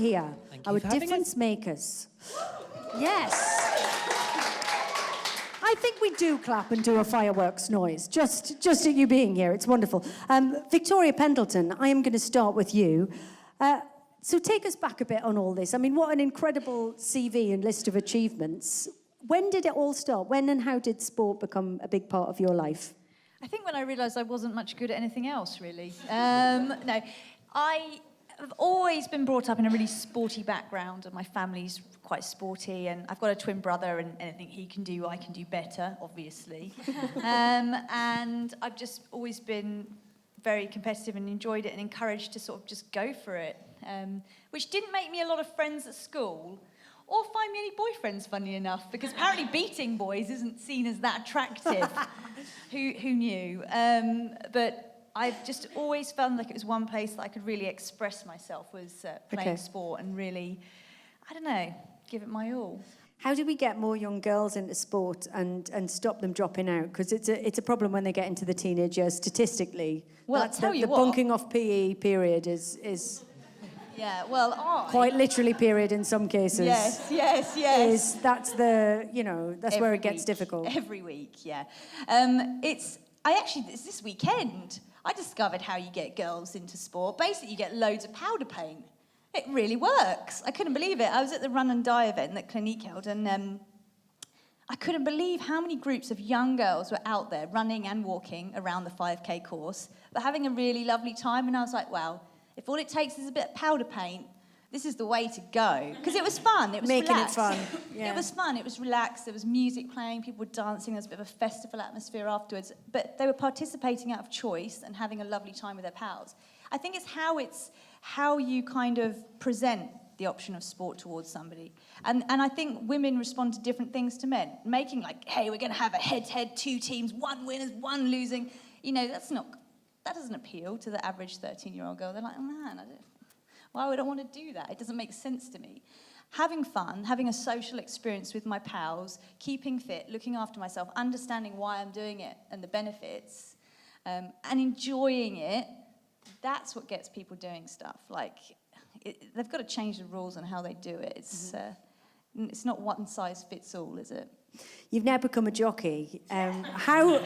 here. Thank you Our for having difference us. makers. Yes. I think we do clap and do a fireworks noise, just at you being here. It's wonderful. Victoria Pendleton, I am going to start with you. So take us back a bit on all this. I mean, what an incredible CV and list of achievements. When did it all start? When and how did sport become a big part of your life? I think when I realised I wasn't much good at anything else, really. No, I have always been brought up in a really sporty background, and my family's quite sporty, and I've got a twin brother, and anything he can do, I can do better, obviously. And I've just always been very competitive and enjoyed it and encouraged to sort of just go for it, which didn't make me a lot of friends at school, or find me any boyfriends, funny enough, because apparently beating boys isn't seen as that attractive. Who knew? But I've just always felt like it was one place that I could really express myself, was playing sport and really, I don't know, give it my all. How do we get more young girls into sport and stop them dropping out? Because it's a problem when they get into the teenage years, statistically. Well, that's I'll tell you the what. bunking off PE period is Yeah, well, quite literally period in some cases. Yes. That's where it gets week. difficult. Every week, yeah. It's this weekend, I discovered how you get girls into sport. Basically, you get loads of powder paint. It really works. I couldn't believe it. I was at the Run and Die event that Clinique held, and I couldn't believe how many groups of young girls were out there running and walking around the 5K course, but having a really lovely time. And I was like, wow, if all it takes is a bit of powder paint, this is the way to go. Because it was fun. It was making relaxed. it fun. Yeah. It was fun. It was relaxed. There was music playing. People were dancing. There was a bit of a festival atmosphere afterwards. But they were participating out of choice and having a lovely time with their pals. I think it's how you kind of present the option of sport towards somebody. And I think women respond to different things to men. Making like, hey, we're going to have a head-to-head, 2 teams, 1 winners, 1 losing. You know, that doesn't appeal to the average 13-year-old girl. They're like, oh, man, why would I want to do that? It doesn't make sense to me. Having fun, having a social experience with my pals, keeping fit, looking after myself, understanding why I'm doing it and the benefits, and enjoying it, that's what gets people doing stuff. Like, they've got to change the rules on how they do it. It's not one size fits all, is it? You've now become a jockey. How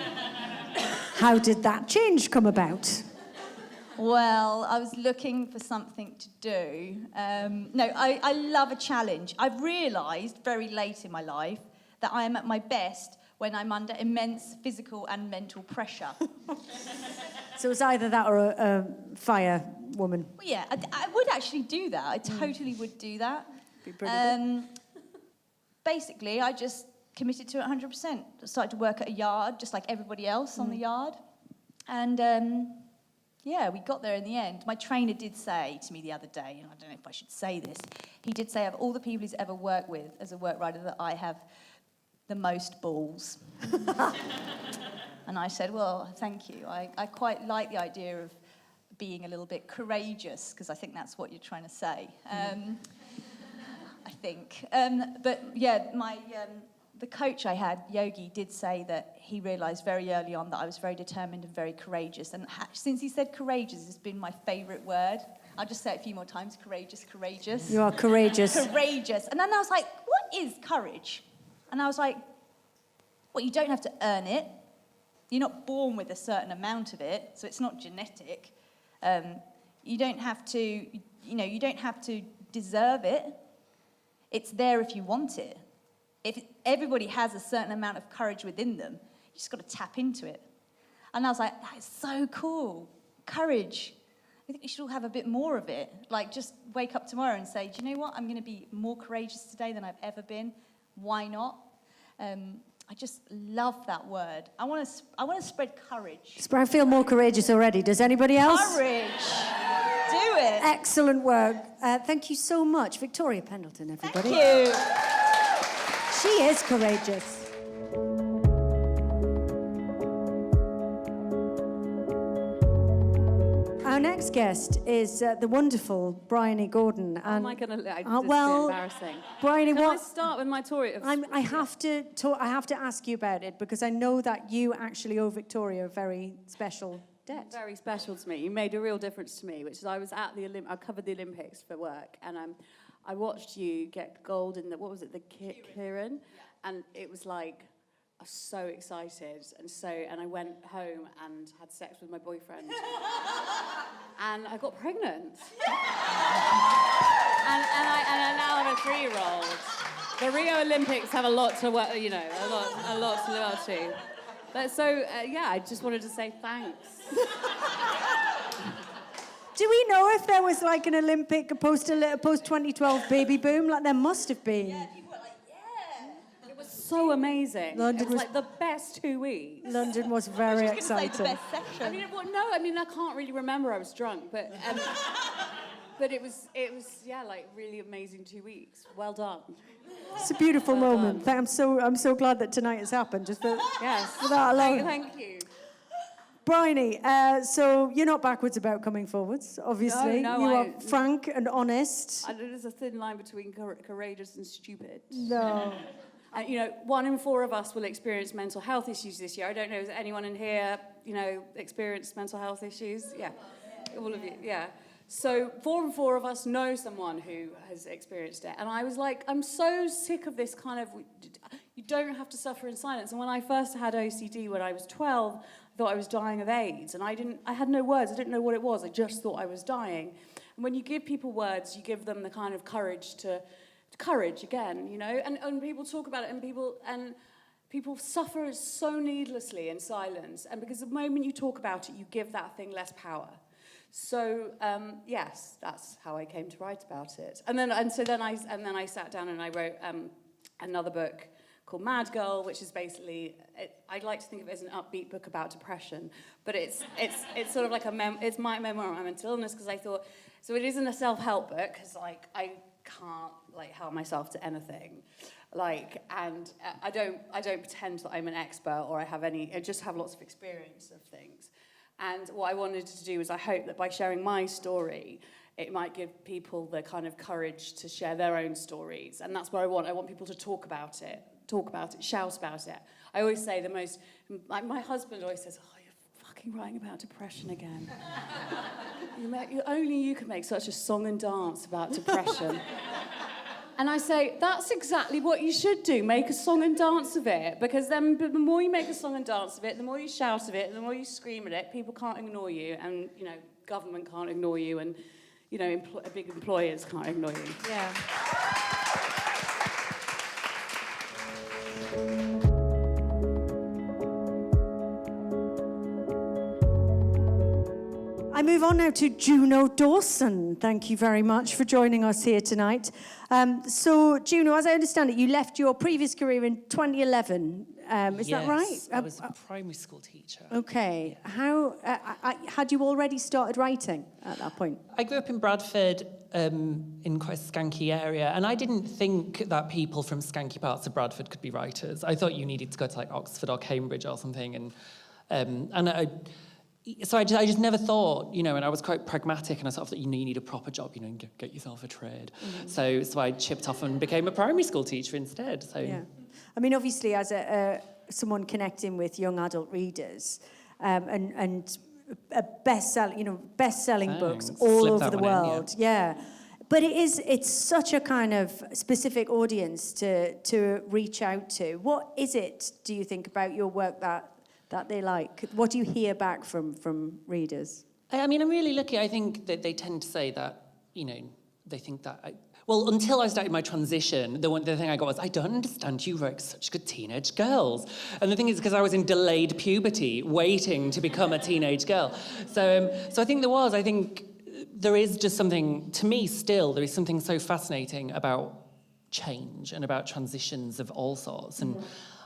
did that change come about? Well, I was looking for something to do. I love a challenge. I've realised very late in my life that I am at my best when I'm under immense physical and mental pressure. So it's either that or a fire woman. Well, yeah, I would actually do that. I totally would do that. Be pretty good. Basically, I just committed to it 100%. I started to work at a yard, just like everybody else on the yard. And we got there in the end. My trainer did say to me the other day, and I don't know if I should say this, he did say of all the people he's ever worked with as a work rider that I have the most balls. And I said, well, thank you. I quite like the idea of being a little bit courageous, because I think that's what you're trying to say. I think. But yeah, the coach I had, Yogi, did say that he realised very early on that I was very determined and very courageous. And since he said courageous, it's been my favourite word. I'll just say it a few more times. Courageous, courageous. You are courageous. Courageous. And then I was like, what is courage? And I was like, well, you don't have to earn it. You're not born with a certain amount of it, so it's not genetic. You don't have to deserve it. It's there if you want it. If everybody has a certain amount of courage within them, you just got to tap into it. And I was like, that is so cool. Courage. I think we should all have a bit more of it. Like, just wake up tomorrow and say, do you know what? I'm going to be more courageous today than I've ever been. Why not? I just love that word. I want to spread courage. I feel more courageous already. Does anybody else? Courage. Do it. Excellent work. Thank you so much. Victoria Pendleton, everybody. Thank you. She is courageous. Our next guest is the wonderful Bryony Gordon. How am I going to... This is embarrassing. Bryony, Can I what... start with my tour? I have to ask you about it because I know that you actually owe Victoria a very special debt. Very special to me. You made a real difference to me, which is I was at the I covered the Olympics for work, and I watched you get gold in the, what was it, the Kieran? And it was like, I was so excited, and I went home and had sex with my boyfriend, and I got pregnant, and I now have a 3-year-old. The Rio Olympics have a lot to work, a lot to live up to. But so I just wanted to say thanks. Do we know if there was like an Olympic post 2012 baby boom? Like there must have been. Yeah, people were like, yeah. It was so amazing. London it was like the best 2 weeks. London was very I was just gonna exciting. say the best section. I can't really remember. I was drunk, but it was really amazing 2 weeks. Well done. It's a beautiful moment. I'm so glad that tonight has happened. Just for that alone. Thank you. Bryony, so you're not backwards about coming forwards, obviously. No, you are frank and honest. There's a thin line between courageous and stupid. No. And, 1 in 4 of us will experience mental health issues this year. I don't know, has anyone in here, experienced mental health issues? Yeah, all of you, yeah. So 4 in 4 of us know someone who has experienced it. And I was like, I'm so sick of this kind of, you don't have to suffer in silence. And when I first had OCD when I was 12, I thought I was dying of AIDS. And I had no words, I didn't know what it was, I just thought I was dying. And when you give people words, you give them the kind of courage again, and people talk about it, and people suffer so needlessly in silence. And because the moment you talk about it, you give that thing less power. So yes, that's how I came to write about it. And then I sat down and I wrote another book called Mad Girl, which is basically I'd like to think of it as an upbeat book about depression, but it's sort of like it's my memoir on my mental illness, because I thought, so it isn't a self-help book, because I can't help myself to anything, and I don't pretend that I'm an expert or I just have lots of experience of things. And what I wanted to do was I hope that by sharing my story, it might give people the kind of courage to share their own stories. And that's what I want. I want people to talk about it, shout about it. I always say my husband always says, oh, you're fucking writing about depression again. Only you can make such a song and dance about depression. And I say, that's exactly what you should do, make a song and dance of it, because then the more you make a song and dance of it, the more you shout of it, the more you scream at it, people can't ignore you, and, government can't ignore you, and, big employers can't ignore you. Yeah. I move on now to Juno Dawson. Thank you very much for joining us here tonight. So, Juno, as I understand it, you left your previous career in 2011. Is that right? Yes, I was a primary school teacher. Okay. How had you already started writing at that point? I grew up in Bradford, in quite a skanky area, and I didn't think that people from skanky parts of Bradford could be writers. I thought you needed to go to Oxford or Cambridge or something, so I just never thought, and I was quite pragmatic, and I sort of thought, you need a proper job, get yourself a trade. Mm-hmm. So I chipped off and became a primary school teacher instead. So yeah, I mean, obviously, as someone connecting with young adult readers, and best-selling books all over the world, yeah. But it's such a kind of specific audience to reach out to. What is it, do you think, about your work that they like? What do you hear back from readers? I mean, I'm really lucky. I think that they tend to say that, they think that... until I started my transition, the thing I got was, I don't understand you wrote such good teenage girls. And the thing is, because I was in delayed puberty, waiting to become a teenage girl. So I think there is just something, to me still, there is something so fascinating about change and about transitions of all sorts. And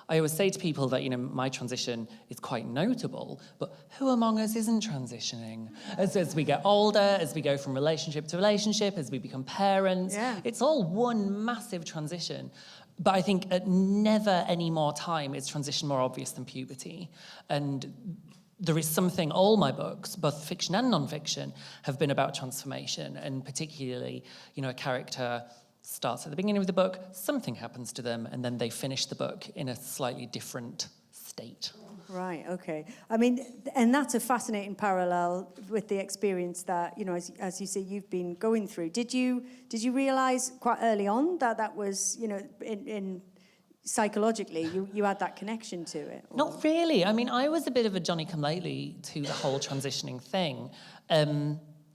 I always say to people that, my transition is quite notable, but who among us isn't transitioning? As we get older, as we go from relationship to relationship, as we become parents, it's all one massive transition. But I think at never any more time is transition more obvious than puberty. And there is something, all my books, both fiction and non-fiction, have been about transformation, and particularly, a character starts at the beginning of the book, something happens to them, and then they finish the book in a slightly different state. Right, okay. I mean, and that's a fascinating parallel with the experience that, as you say, you've been going through. Did you realise quite early on that was, in psychologically, you had that connection to it? Or? Not really. I mean, I was a bit of a Johnny-come-lately to the whole transitioning thing.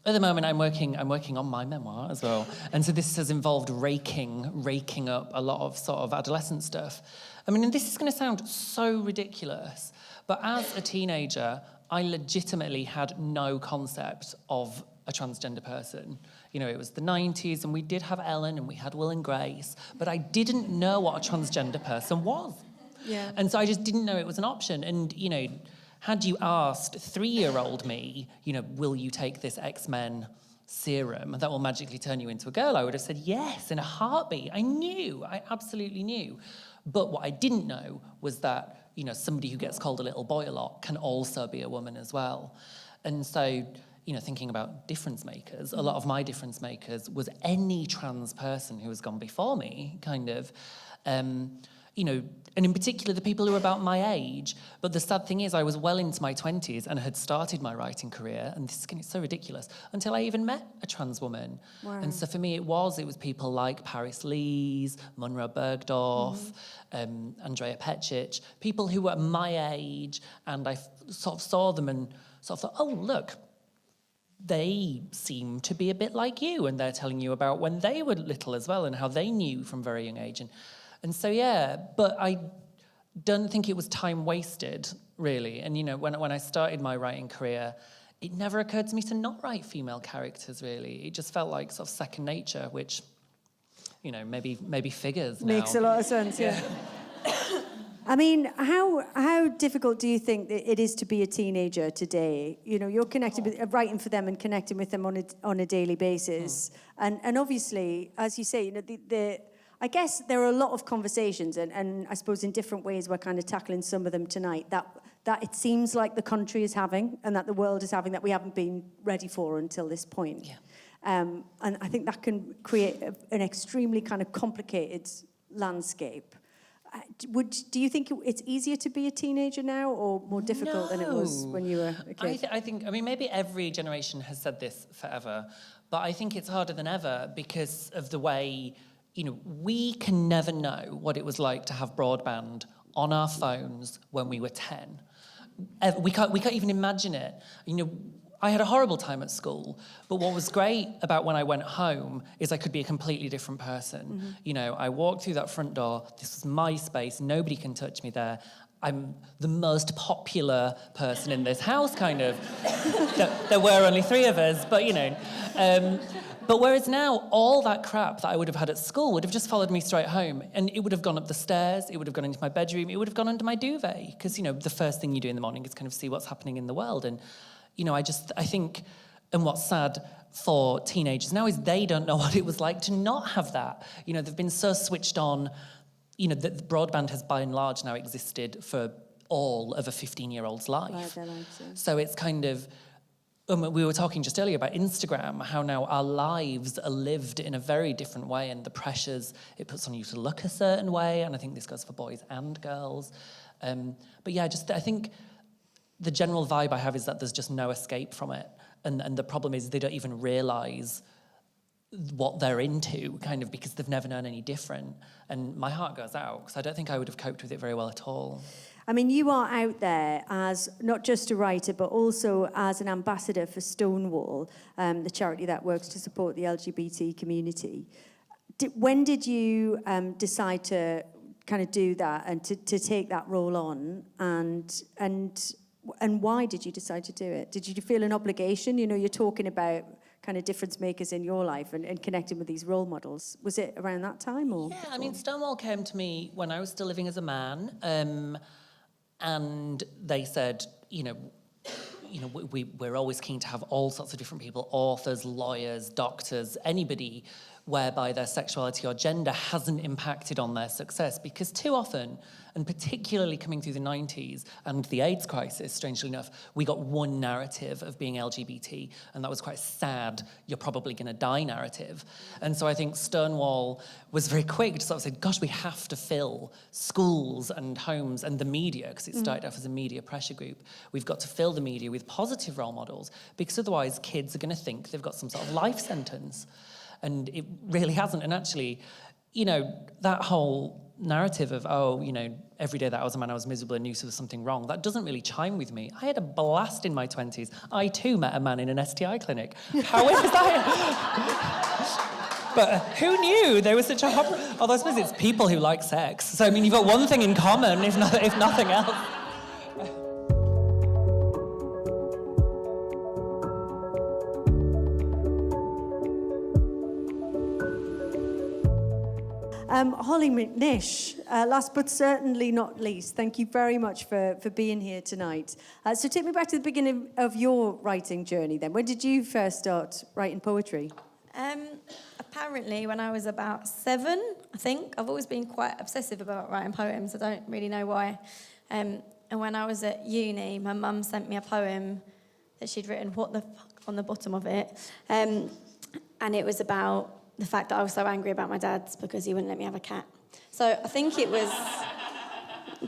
At the moment, I'm working on my memoir as well, and so this has involved raking up a lot of sort of adolescent stuff. I mean, and this is going to sound so ridiculous, but as a teenager, I legitimately had no concept of a transgender person. It was the 90s, and we did have Ellen, and we had Will and Grace, but I didn't know what a transgender person was. Yeah. And so I just didn't know it was an option. And, had you asked 3-year-old me, will you take this X-Men serum that will magically turn you into a girl, I would have said yes in a heartbeat. I absolutely knew. But what I didn't know was that, somebody who gets called a little boy a lot can also be a woman as well. And so, thinking about difference makers, a lot of my difference makers was any trans person who has gone before me, kind of. And in particular, the people who were about my age. But the sad thing is, I was well into my 20s and had started my writing career, and this is getting so ridiculous, until I even met a trans woman. Wow. And so for me, it was people like Paris Lees, Munro Bergdorf, Andrea Petchich, people who were my age, and I sort of saw them and sort of thought, oh, look, they seem to be a bit like you, and they're telling you about when they were little as well and how they knew from very young age. And so, yeah, but I don't think it was time wasted, really. And, when I started my writing career, it never occurred to me to not write female characters, really. It just felt like sort of second nature, which, maybe figures now. Makes a lot of sense, yeah. I mean, how difficult do you think that it is to be a teenager today? You're connected with writing for them and connecting with them on a daily basis. And obviously, as you say, I guess there are a lot of conversations, and I suppose in different ways we're kind of tackling some of them tonight, that it seems like the country is having and that the world is having that we haven't been ready for until this point. Yeah. And I think that can create an extremely kind of complicated landscape. Do you think it's easier to be a teenager now or more difficult than it was when you were a kid? I think, maybe every generation has said this forever, but I think it's harder than ever because of the way... we can never know what it was like to have broadband on our phones when we were 10. We can't even imagine it. I had a horrible time at school, but what was great about when I went home is I could be a completely different person. I walked through that front door, this was my space, nobody can touch me there. I'm the most popular person in this house, kind of. There were only 3 of us, but, But whereas now, all that crap that I would have had at school would have just followed me straight home, and it would have gone up the stairs, it would have gone into my bedroom, it would have gone under my duvet, because, the first thing you do in the morning is kind of see what's happening in the world. And, I think, and what's sad for teenagers now is they don't know what it was like to not have that. They've been so switched on, that broadband has by and large now existed for all of a 15-year-old's life. Right, so it's kind of... we were talking just earlier about Instagram, how now our lives are lived in a very different way, and the pressures it puts on you to look a certain way, and I think this goes for boys and girls. But yeah, I think the general vibe I have is that there's just no escape from it, and the problem is they don't even realise what they're into, kind of, because they've never known any different. And my heart goes out, because I don't think I would have coped with it very well at all. I mean, you are out there as not just a writer, but also as an ambassador for Stonewall, the charity that works to support the LGBT community. When did you decide to kind of do that and to take that role on? And why did you decide to do it? Did you feel an obligation? You're talking about kind of difference makers in your life and connecting with these role models. Was it around that time? Or yeah, I mean, Stonewall came to me when I was still living as a man. And they said, we're always keen to have all sorts of different people, authors, lawyers, doctors, anybody whereby their sexuality or gender hasn't impacted on their success, because too often, and particularly coming through the 90s and the AIDS crisis, strangely enough, we got one narrative of being LGBT, and that was quite a sad, you're probably going to die narrative. And so I think Stonewall was very quick to sort of say, gosh, we have to fill schools and homes and the media, because it started off as a media pressure group. We've got to fill the media with positive role models, because otherwise kids are going to think they've got some sort of life sentence. And it really hasn't. And actually, you know, that whole narrative of, oh, you know, every day that I was a man, I was miserable and knew there was something wrong, that doesn't really chime with me. I had a blast in my 20s. I too met a man in an STI clinic. How was that? But who knew there was such a although I suppose it's people who like sex. So, I mean, you've got one thing in common, if nothing else. Holly McNish, last but certainly not least, thank you very much for being here tonight. So take me back to the beginning of your writing journey then. When did you first start writing poetry? Apparently when I was about 7, I think. I've always been quite obsessive about writing poems. I don't really know why. And when I was at uni, my mum sent me a poem that she'd written, "What the fuck," on the bottom of it. And it was about the fact that I was so angry about my dad because he wouldn't let me have a cat. So I think it was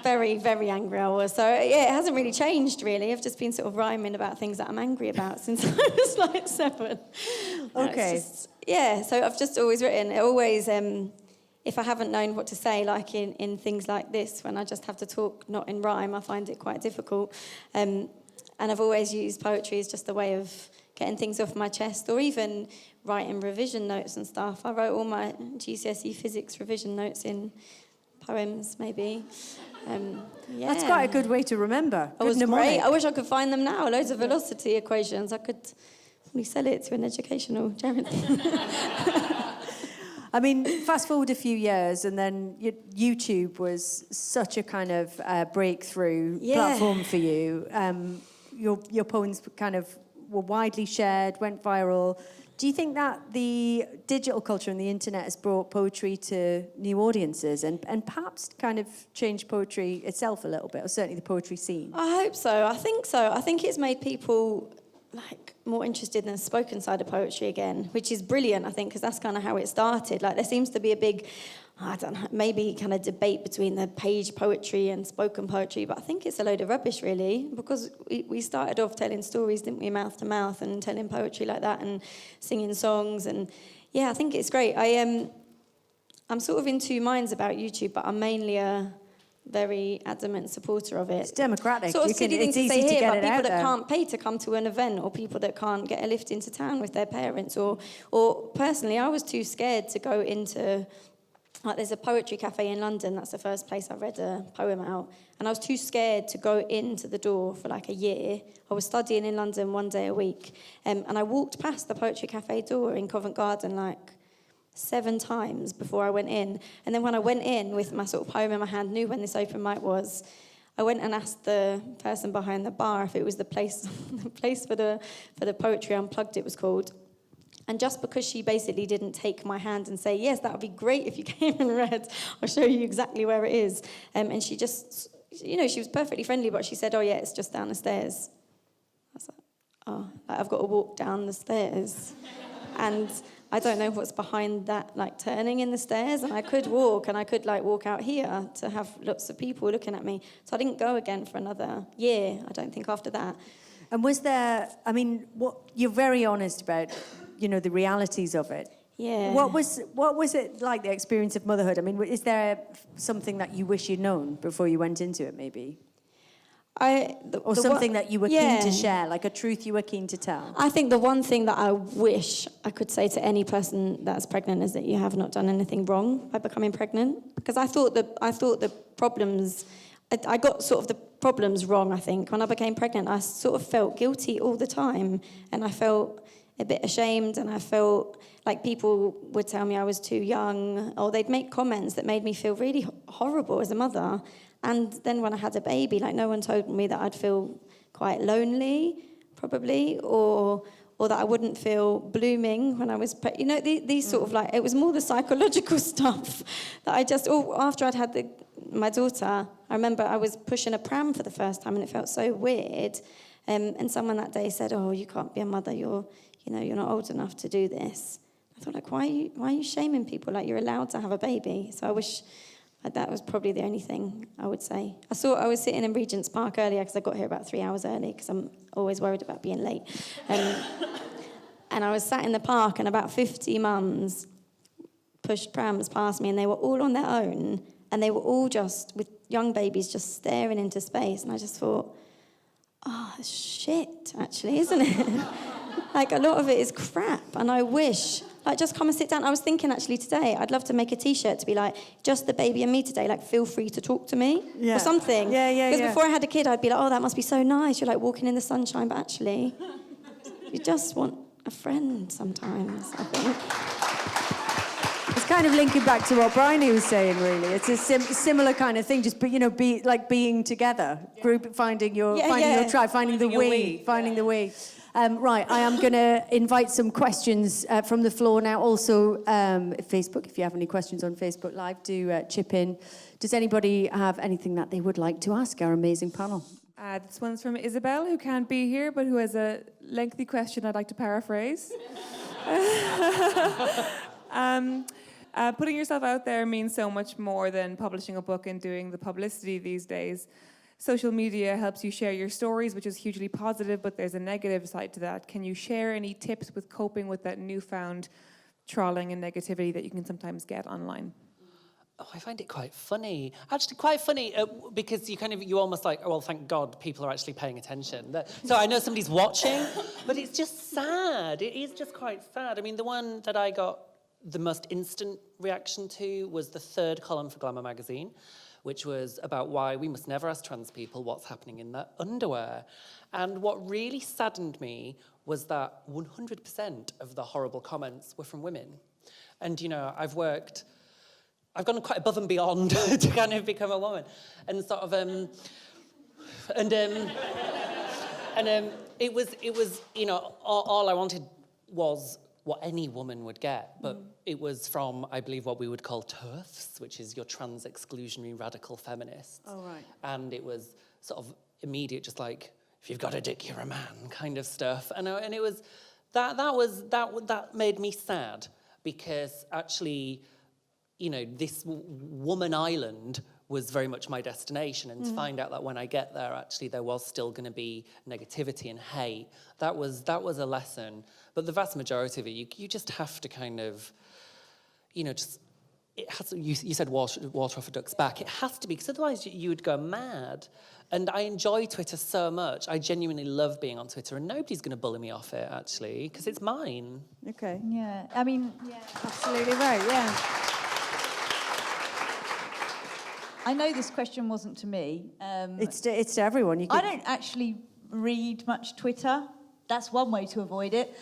very, very angry I was. So yeah, it hasn't really changed really. I've just been sort of rhyming about things that I'm angry about since I was like 7. Okay. So I've just always written. It always, if I haven't known what to say, like in things like this, when I just have to talk not in rhyme, I find it quite difficult. And I've always used poetry as just a way of getting things off my chest, or even writing revision notes and stuff. I wrote all my GCSE physics revision notes in poems, maybe. That's quite a good way to remember. It was great. I wish I could find them now. Loads of velocity equations. I could probably sell it to an educational charity. I mean, fast forward a few years, and then YouTube was such a kind of breakthrough platform for you. Your poems kind of were widely shared, went viral. Do you think that the digital culture and the internet has brought poetry to new audiences and perhaps kind of changed poetry itself a little bit, or certainly the poetry scene? I hope so. I think so. I think it's made people like more interested in the spoken side of poetry again, which is brilliant, I think, because that's kind of how it started. Like there seems to be a big, I don't know, maybe kind of debate between the page poetry and spoken poetry, but I think it's a load of rubbish, really, because we started off telling stories, didn't we, mouth to mouth, and telling poetry like that and singing songs, and yeah, I think it's great. I'm sort of in two minds about YouTube, but I'm mainly a very adamant supporter of it. It's democratic. Sort of silly thing to say here, but people that there. can't pay to come to an event, or people that can't get a lift into town with their parents, or personally, I was too scared to go into. Like there's a poetry cafe in London, that's the first place I read a poem out, and I was too scared to go into the door for like a year. I was studying in London 1 day a week, and I walked past the poetry cafe door in Covent Garden like 7 times before I went in. And then when I went in with my sort of poem in my hand, knew when this open mic was, I went and asked the person behind the bar if it was the place for the Poetry Unplugged, it was called. And just because she basically didn't take my hand and say, yes, that would be great if you came and read, I'll show you exactly where it is. And she just, you know, she was perfectly friendly, but she said, oh, yeah, it's just down the stairs. I was like, oh, I've got to walk down the stairs. And I don't know what's behind that, like, turning in the stairs. And I could walk, and I could, like, walk out here to have lots of people looking at me. So I didn't go again for another year, I don't think, after that. And was there, I mean, what you're very honest about, you know, the realities of it. Yeah. What was it like, the experience of motherhood? I mean, is there something that you wish you'd known before you went into it, maybe? Or something that you were keen to share, like a truth you were keen to tell? I think the one thing that I wish I could say to any person that's pregnant is that you have not done anything wrong by becoming pregnant. Because I thought the problems, I got sort of the problems wrong, I think. When I became pregnant, I sort of felt guilty all the time. And I felt a bit ashamed, and I felt like people would tell me I was too young, or they'd make comments that made me feel really horrible as a mother. And then when I had a baby, like no one told me that I'd feel quite lonely, probably, or or that I wouldn't feel blooming when I was you know, these sort of like, it was more the psychological stuff that I just, after I'd had my daughter, I remember I was pushing a pram for the first time and it felt so weird. And someone that day said, "Oh, you can't be a mother. You're not old enough to do this." I thought, like, why are you shaming people? Like, you're allowed to have a baby. So I wish that was probably the only thing I would say. I was sitting in Regent's Park earlier because I got here about 3 hours early because I'm always worried about being late. And I was sat in the park and about 50 mums pushed prams past me and they were all on their own and they were all just with young babies just staring into space. And I just thought, oh, it's shit, actually, isn't it? Like, a lot of it is crap. And I wish, like, just come and sit down. I was thinking, actually, today, I'd love to make a T-shirt to be like, just the baby and me today, like, feel free to talk to me, or something. Yeah. Because before I had a kid, I'd be like, oh, that must be so nice. You're, like, walking in the sunshine. But actually, you just want a friend sometimes, I think. It's kind of linking back to what Bryony was saying, really. It's a similar kind of thing, just, being together, group, finding your tribe, finding the we. Right, I am going to invite some questions from the floor now. Also, Facebook, if you have any questions on Facebook Live, do chip in. Does anybody have anything that they would like to ask our amazing panel? This one's from Isabel, who can't be here, but who has a lengthy question I'd like to paraphrase. Putting yourself out there means so much more than publishing a book and doing the publicity these days. Social media helps you share your stories, which is hugely positive, but there's a negative side to that. Can you share any tips with coping with that newfound trolling and negativity that you can sometimes get online? Oh, I find it quite funny. Actually, quite funny because you almost like, oh, well, thank God people are actually paying attention. So I know somebody's watching, but it's just sad. It is just quite sad. I mean, the one that I got the most instant reaction to was the third column for Glamour magazine, which was about why we must never ask trans people what's happening in their underwear. And what really saddened me was that 100% of the horrible comments were from women. And, I've gone quite above and beyond to kind of become a woman. And sort of, it was, all I wanted was what any woman would get, but it was from, I believe, what we would call TERFs, which is your trans exclusionary radical feminists. Oh, right. And it was sort of immediate, just like, if you've got a dick, you're a man, kind of stuff. And it was that made me sad because actually, this woman island was very much my destination, and to find out that when I get there, actually, there was still going to be negativity and hate. That was a lesson. But the vast majority of it, you just have to kind of, just it has to, you said water off a duck's back. It has to be, because otherwise you would go mad. And I enjoy Twitter so much. I genuinely love being on Twitter, and nobody's going to bully me off it, actually, because it's mine. Okay. Yeah, I mean, Absolutely right, yeah. I know this question wasn't to me. It's to everyone. I don't actually read much Twitter. That's one way to avoid it.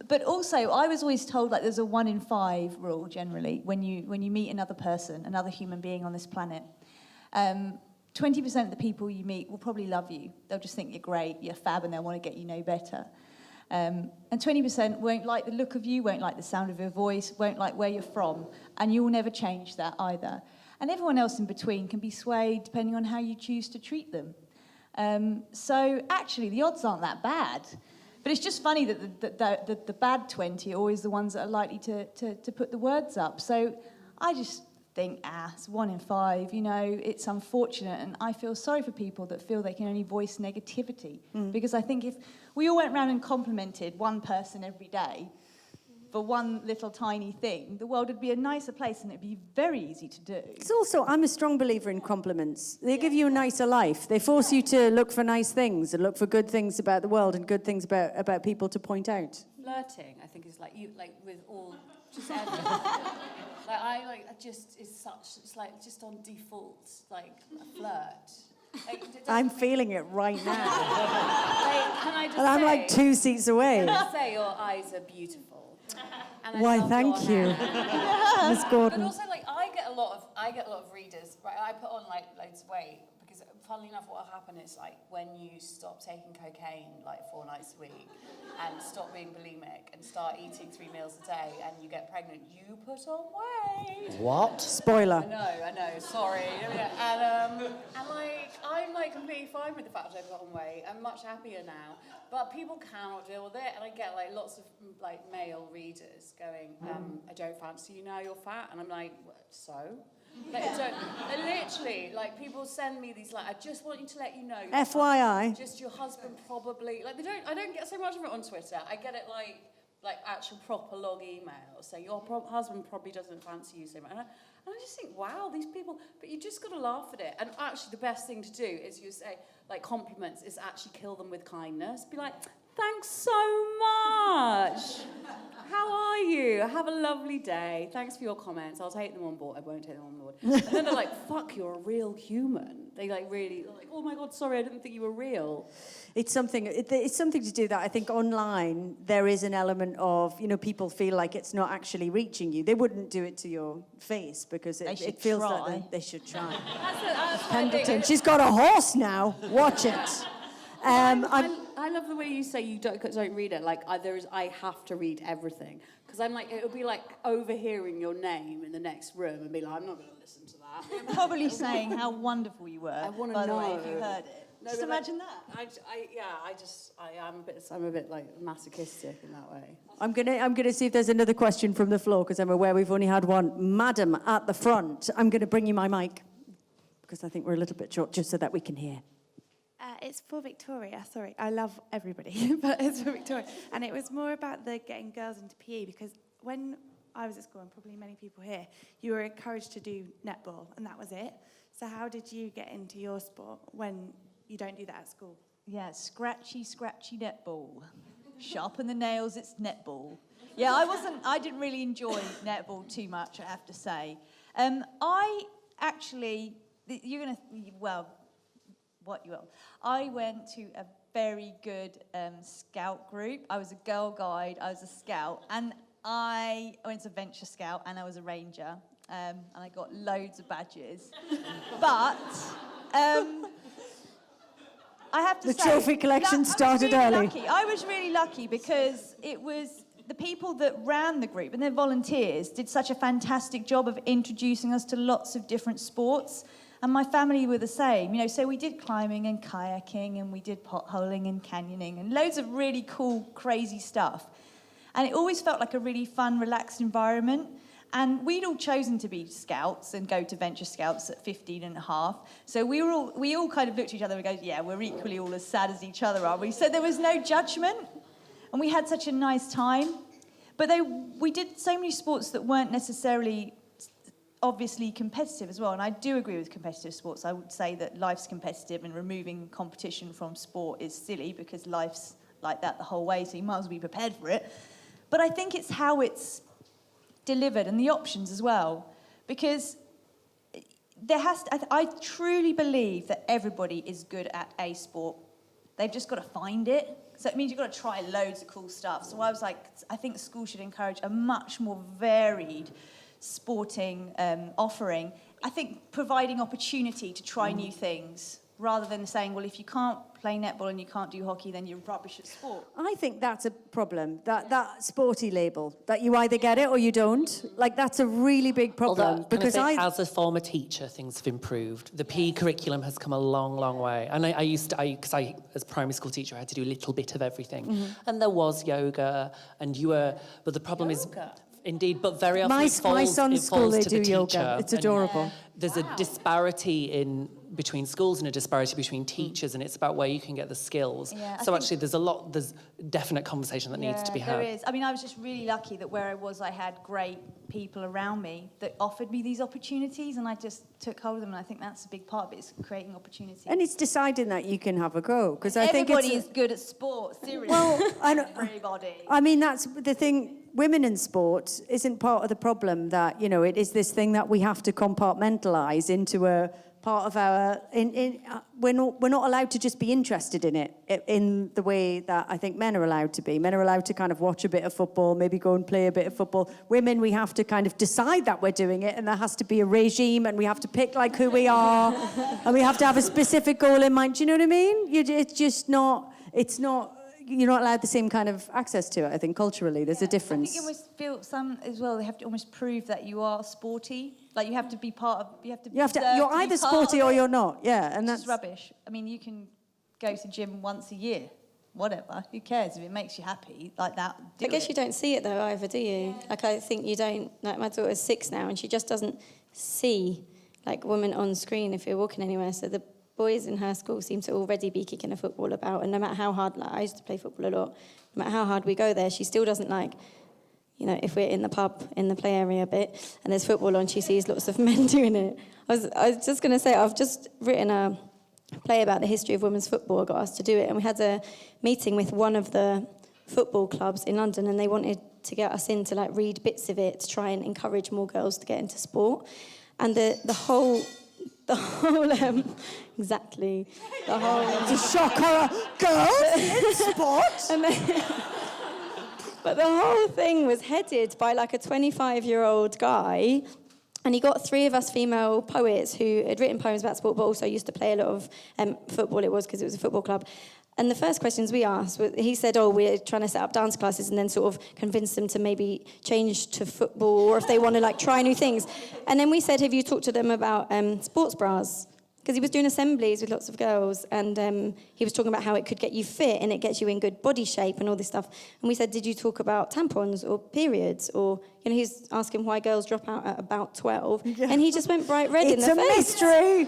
But also, I was always told like there's a 1 in 5 rule generally when you meet another person, another human being on this planet. 20% of the people you meet will probably love you. They'll just think you're great, you're fab, and they'll want to get you know better. And 20% won't like the look of you, won't like the sound of your voice, won't like where you're from, and you will never change that either. And everyone else in between can be swayed depending on how you choose to treat them. So actually, the odds aren't that bad. But it's just funny that the bad 20 are always the ones that are likely to put the words up. So I just think, it's 1 in 5, it's unfortunate. And I feel sorry for people that feel they can only voice negativity. Because I think if we all went around and complimented one person every day, for one little tiny thing, the world would be a nicer place and it'd be very easy to do. It's also, I'm a strong believer in compliments. They give you a nicer life. They force you to look for nice things and look for good things about the world and good things about people to point out. Flirting, I think, is with all, just everything. Just on default, like a flirt. I'm feeling it right now. Can I just And I'm say, like 2 seats away. Can I say your eyes are beautiful? And I Why, love thank your you, hair. Miss Gordon. But also, I get a lot of readers. Right, I put on loads of weight because, funnily enough, what will happen is when you stop taking cocaine 4 nights a week, and stop being bulimic and start eating 3 meals a day and you get pregnant, you put on weight. What? Spoiler. I know, sorry. And like, I'm like completely fine with the fact that I put on weight. I'm much happier now. But people cannot deal with it. And I get like lots of like male readers going, I don't fancy you now, you're fat. And I'm like, what, so? Like, literally, like people send me these like, I just want you to let you know. FYI. Just your husband probably, like I don't get so much of it on Twitter. I get it like actual proper log emails. So your husband probably doesn't fancy you so much. And I just think, wow, these people, but you just got to laugh at it. And actually the best thing to do is you say, like compliments is actually kill them with kindness. Be like, thanks so much. How are you? Have a lovely day. Thanks for your comments. I'll take them on board. I won't take them on board. And then they're like, fuck, you're a real human. They like really, like, oh my God, sorry, I didn't think you were real. It's something to do that I think online there is an element of, people feel like it's not actually reaching you. They wouldn't do it to your face because it feels like they should try. That's Pendleton, she's got a horse now. Watch it. I love the way you say you don't read it. Like I have to read everything because I'm like it would be like overhearing your name in the next room and be like I'm not going to listen to that. Probably saying how wonderful you were. I want to by know the way, if you heard it. No, Just imagine that. I'm a bit like masochistic in that way. I'm gonna see if there's another question from the floor because I'm aware we've only had one. Madam at the front, I'm going to bring you my mic because I think we're a little bit short just so that we can hear. It's for Victoria, sorry. I love everybody, but it's for Victoria. And it was more about the getting girls into PE because when I was at school, and probably many people here, you were encouraged to do netball, and that was it. So how did you get into your sport when you don't do that at school? Yeah, scratchy netball. Sharpen the nails, it's netball. Yeah, I didn't really enjoy netball too much, I have to say. I went to a very good scout group. I was a girl guide, I was a scout, and I went to Venture Scout, and I was a ranger, and I got loads of badges. But I have to say... The trophy collection started early. I was really lucky because it was the people that ran the group and their volunteers did such a fantastic job of introducing us to lots of different sports. And my family were the same, so we did climbing and kayaking and we did potholing and canyoning and loads of really cool, crazy stuff. And it always felt like a really fun, relaxed environment. And we'd all chosen to be scouts and go to Venture Scouts at 15 and a half. So we all kind of looked at each other and go, yeah, we're equally all as sad as each other, aren't we? So there was no judgment. And we had such a nice time. But we did so many sports that weren't necessarily obviously competitive as well, and I do agree with competitive sports. I would say that life's competitive and removing competition from sport is silly because life's like that the whole way, so you might as well be prepared for it. But I think it's how it's delivered and the options as well, because I truly believe that everybody is good at a sport. They've just got to find it. So it means you've got to try loads of cool stuff. So I was like, I think school should encourage a much more varied sporting offering. I think providing opportunity to try new things rather than saying, well, if you can't play netball and you can't do hockey, then you're rubbish at sport. I think that's a problem, that sporty label, that you either get it or you don't. Like, that's a really big problem. Although, because as a former teacher, things have improved. The PE curriculum has come a long, long way. And because I, as a primary school teacher, I had to do a little bit of everything. Mm-hmm. And there was yoga, and but the problem is... Indeed, but very often my son's school, they do yoga. It's adorable. There's a disparity between schools and a disparity between teachers, and it's about where you can get the skills. Yeah, so actually, there's definite conversation that needs to be had. There is. I mean, I was just really lucky that where I was, I had great people around me that offered me these opportunities, and I just took hold of them, and I think that's a big part of it, is creating opportunity. And it's deciding that you can have a go, because I think everybody is good at sport, seriously. Well, everybody. I mean, that's the thing. Women in sport isn't part of the problem that, it is this thing that we have to compartmentalise into a part of our... we're not allowed to just be interested in it in the way that I think men are allowed to be. Men are allowed to kind of watch a bit of football, maybe go and play a bit of football. Women, we have to kind of decide that we're doing it, and there has to be a regime, and we have to pick like who we are, and we have to have a specific goal in mind. Do you know what I mean? It's just not... It's not... you're not allowed the same kind of access to it. I think culturally there's a difference. I think you almost feel some as well. They have to almost prove that you are sporty. Like you have to be part of. You're You're either sporty or you're not. Yeah, and that's rubbish. I mean, you can go to gym once a year, whatever. Who cares if it makes you happy like that? I guess you don't see it though either, do you? Yeah. Like I think you don't. Like my daughter's 6 now, and she just doesn't see like women on screen if you're walking anywhere. So the boys in her school seem to already be kicking a football about, and no matter how hard, like I used to play football a lot, no matter how hard we go there, she still doesn't like, you know, if we're in the pub, in the play area a bit, and there's football on, she sees lots of men doing it. I was just going to say, I've just written a play about the history of women's football. I got asked to do it, and we had a meeting with one of the football clubs in London, and they wanted to get us in to like read bits of it to try and encourage more girls to get into sport. And the whole exactly the whole to shock horror girls in sport. But the whole thing was headed by like a 25-year-old guy, and he got 3 of us female poets who had written poems about sport but also used to play a lot of football. It was because it was a football club. And the first questions we asked, he said, we're trying to set up dance classes, and then sort of convince them to maybe change to football or if they want to like try new things. And then we said, have you talked to them about sports bras? Because he was doing assemblies with lots of girls, and he was talking about how it could get you fit and it gets you in good body shape and all this stuff. And we said, did you talk about tampons or periods? Or, you know, he's asking why girls drop out at about 12. Yeah. And he just went bright red in the face. It's a mystery.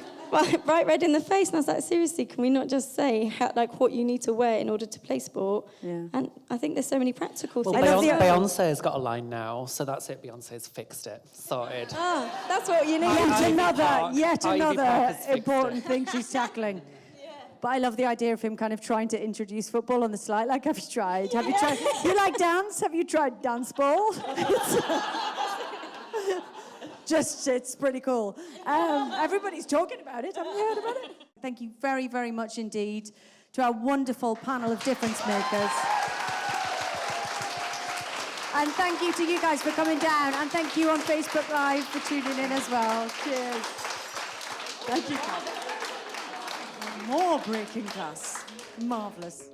Bright red in the face. And I was like, seriously, can we not just say like what you need to wear in order to play sport? Yeah. And I think there's so many practical Well, things. Beyonce's got a line now, so that's it. Beyonce's fixed it. Sorted. That's what you need. Yet Ivy another Park has fixed important it. thing she's tackling. But I love the idea of him kind of trying to introduce football on the slide. Like, have you tried? Have you tried? You like dance? Have you tried dance ball? It's pretty cool. Everybody's talking about it. Haven't you heard about it? Thank you very, very much indeed to our wonderful panel of difference makers. And thank you to you guys for coming down. And thank you on Facebook Live for tuning in as well. Cheers. Thank you, Kat. More breaking glass. Marvellous.